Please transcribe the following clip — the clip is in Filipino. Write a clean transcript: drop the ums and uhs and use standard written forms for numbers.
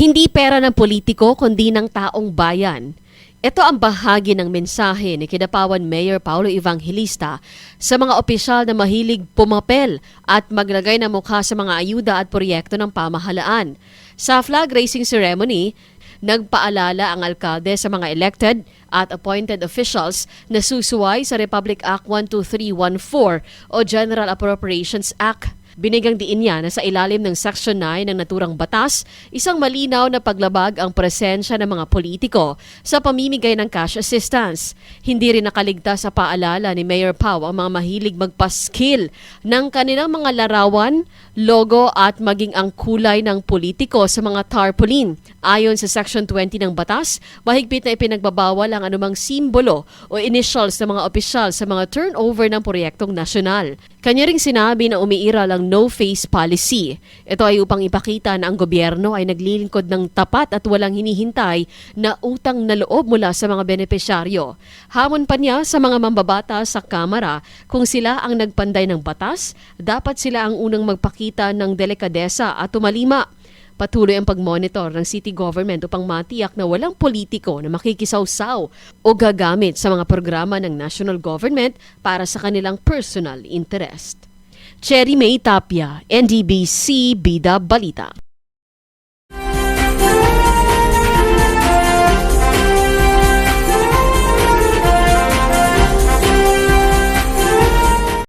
Hindi pera ng politiko kundi ng taong bayan. Ito ang bahagi ng mensahe ni Kidapawan Mayor Paulo Evangelista sa mga opisyal na mahilig pumapel at maglagay ng mukha sa mga ayuda at proyekto ng pamahalaan. Sa flag raising ceremony, nagpaalala ang alkalde sa mga elected at appointed officials na susuway sa Republic Act 12314 o General Appropriations Act. Binigang diin niya na sa ilalim ng Section 9 ng naturang batas, isang malinaw na paglabag ang presensya ng mga politiko sa pamimigay ng cash assistance. Hindi rin nakaligtas sa paalala ni Mayor Pau ang mga mahilig magpaskil ng kanilang mga larawan, logo at maging ang kulay ng politiko sa mga tarpaulin. Ayon sa Section 20 ng batas, mahigpit na ipinagbabawal ang anumang simbolo o initials ng mga opisyal sa mga turnover ng proyektong nasyonal. Kanya ring sinabi na umiiral ang no-face policy. Ito ay upang ipakita na ang gobyerno ay naglilingkod ng tapat at walang hinihintay na utang na loob mula sa mga benepisyaryo. Hamon pa niya sa mga mambabata sa Kamara, kung sila ang nagpanday ng batas, dapat sila ang unang magpakita ng delikadesa at tumalima. Patuloy ang pag-monitor ng city government upang matiyak na walang politiko na makikisawsaw o gagamit sa mga programa ng national government para sa kanilang personal interest. Cherry May Tapia, NDBC Bida Balita.